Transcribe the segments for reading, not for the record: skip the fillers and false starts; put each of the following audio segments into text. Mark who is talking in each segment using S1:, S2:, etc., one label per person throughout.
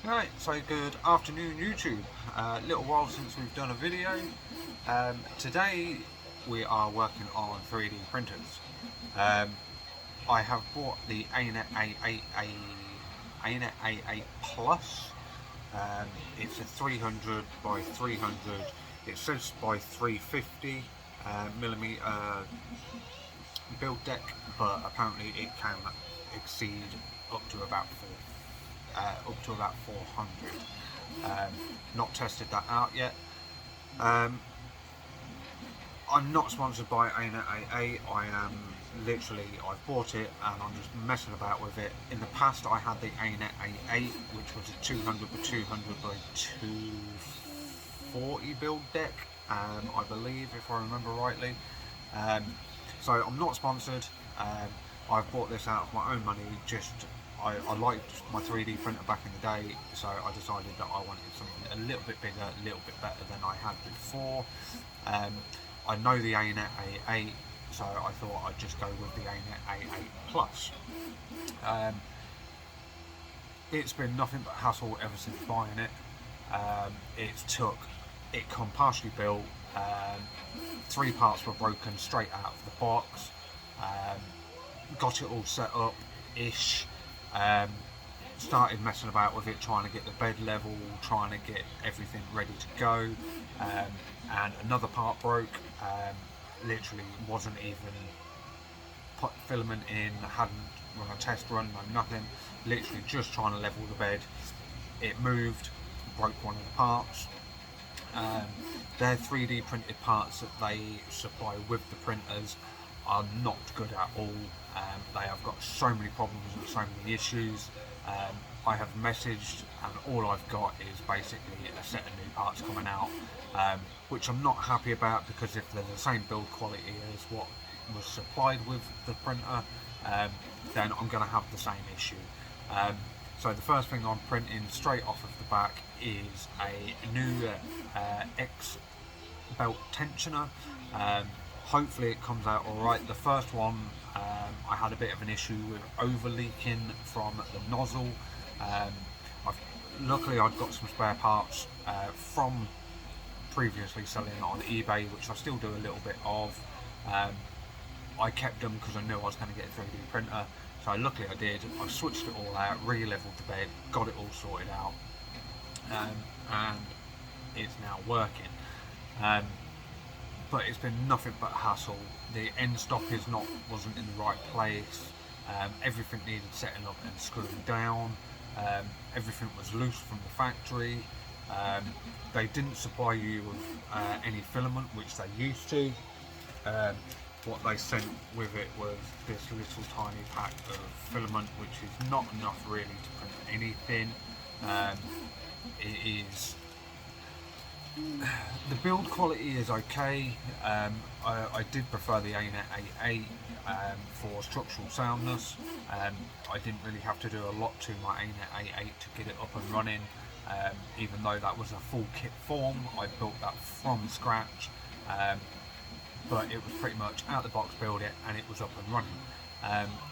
S1: Right, so good afternoon YouTube. Little while since we've done a video. Today we are working on 3D printers. Um, I have bought the Anet A8 Plus. It's a 300 by 300. It says by 350 millimeter build deck, but apparently it can exceed up to about 400. Not tested that out yet. I'm not sponsored by Anet A8. I've bought it and I'm just messing about with it. In the past I had the Anet A8, which was a 200 by 200 by 240 build deck, I believe, if I remember rightly. So I'm not sponsored. I've bought this out of my own money. I liked my 3D printer back in the day, so I decided that I wanted something a little bit bigger, a little bit better than I had before. I know the Anet A8, so I thought I'd just go with the Anet A8 Plus. It's been nothing but hassle ever since buying it. It come partially built. 3 parts were broken straight out of the box. Got it all set up ish. Started messing about with it, trying to get the bed level, trying to get everything ready to go, and another part broke. Literally wasn't even put filament in, hadn't run a test run, no nothing, literally just trying to level the bed. It moved, broke one of the parts. Their 3D printed parts that they supply with the printers are not good at all. They have got so many problems and so many issues. I have messaged and all I've got is basically a set of new parts coming out, which I'm not happy about, because if they're the same build quality as what was supplied with the printer, then I'm going to have the same issue. So the first thing I'm printing straight off of the back is a new X belt tensioner. Hopefully it comes out alright. The first one, I had a bit of an issue with over leaking from the nozzle. Luckily I'd got some spare parts from previously selling on eBay, which I still do a little bit of. I kept them because I knew I was going to get a 3D printer, so luckily I did. I switched it all out, re-leveled the bed, got it all sorted out, and it's now working. But it's been nothing but hassle. The end stop wasn't in the right place. Everything needed setting up and screwing down. Everything was loose from the factory. They didn't supply you with any filament, which they used to. What they sent with it was this little tiny pack of filament, which is not enough really to print anything. The build quality is okay. I did prefer the Anet A8 for structural soundness. I didn't really have to do a lot to my Anet A8 to get it up and running. Even though that was a full kit form, I built that from scratch. But it was pretty much out the box, build it, and it was up and running.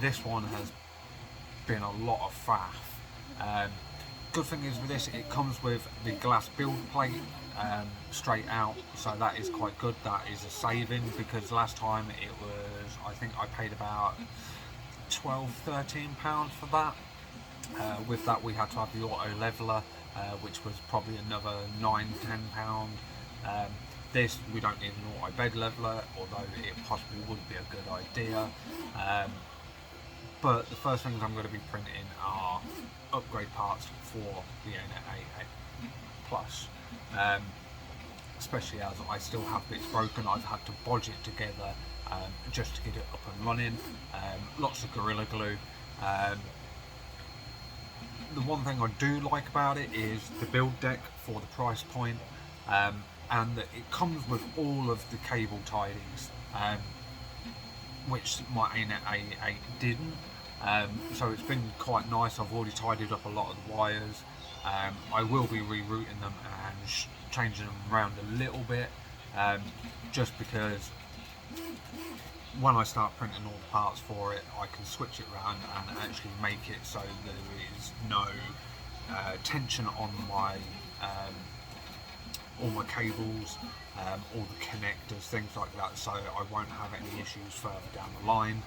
S1: This one has been a lot of faff. Good thing is with this, it comes with the glass build plate straight out, so that is quite good. That is a saving, because last time it was, I think I paid about £12–13 for that. With that we had to have the auto leveler, which was probably another £9–10. This, we don't need an auto bed leveler, although it possibly would be a good idea. But the first things I'm going to be printing are upgrade parts for the Anet A8 Plus. Especially as I still have bits broken, I've had to bodge it together just to get it up and running. Lots of Gorilla Glue. The one thing I do like about it is the build deck for the price point, and that it comes with all of the cable tidings, which my Anet A8 didn't. So it's been quite nice. I've already tidied up a lot of the wires. I will be rerouting them and changing them around a little bit, just because when I start printing all the parts for it, I can switch it around and actually make it so there is no tension on my all my cables, all the connectors, things like that, so I won't have any issues further down the line.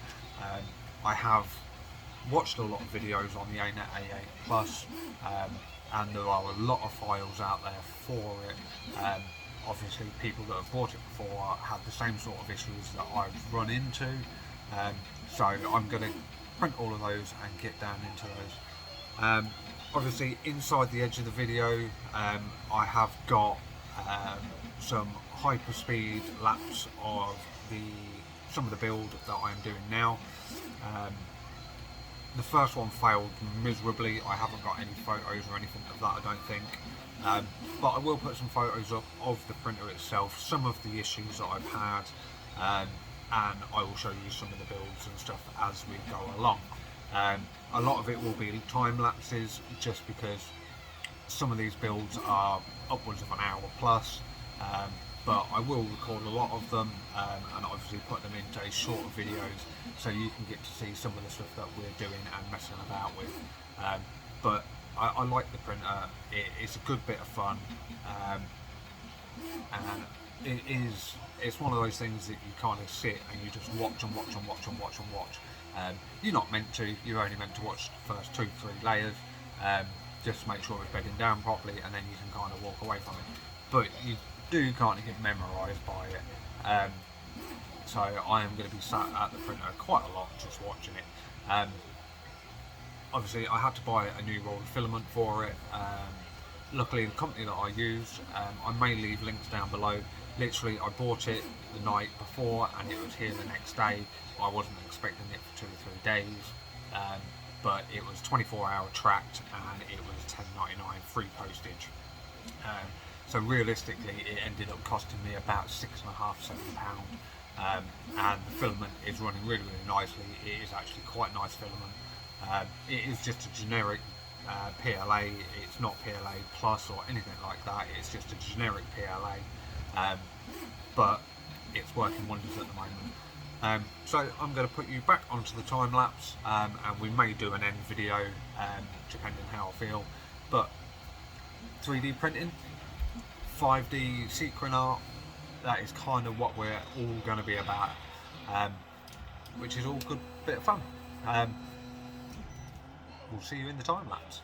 S1: I have watched a lot of videos on the Anet A8 Plus, and there are a lot of files out there for it. Obviously people that have bought it before have the same sort of issues that I've run into, so I'm going to print all of those and get down into those. Obviously inside the edge of the video I have got some hyperspeed laps of some of the build that I'm doing now. The first one failed miserably. I haven't got any photos or anything of that, I don't think, but I will put some photos up of the printer itself, some of the issues that I've had, and I will show you some of the builds and stuff as we go along. A lot of it will be time lapses, just because some of these builds are upwards of an hour plus, but I will record a lot of them and obviously put them into shorter videos so you can get to see some of the stuff that we're doing and messing about with. But I like the printer, it's a good bit of fun, and it's one of those things that you kind of sit and you just watch and watch and watch and watch and watch. You're not meant to, you're only meant to watch the first 2-3 layers, just to make sure it's bedding down properly, and then you can kind of walk away from it. But you do kind of get memorised by it, so I am going to be sat at the printer quite a lot just watching it. Obviously I had to buy a new roll of filament for it. Luckily the company that I use, I may leave links down below. Literally I bought it the night before and it was here the next day. I wasn't expecting it for 2 or 3 days, but it was 24-hour tracked and it was $10.99 free postage. So realistically it ended up costing me about £6.5–7, and the filament is running really nicely. It is actually quite nice filament. It is just a generic PLA, it's not PLA Plus or anything like that, it's just a generic PLA, but it's working wonders at the moment. So I'm going to put you back onto the time lapse, and we may do an end video depending how I feel. But 3D printing, 5D sequin art, that is kind of what we're all going to be about, which is all good bit of fun. We'll see you in the time lapse.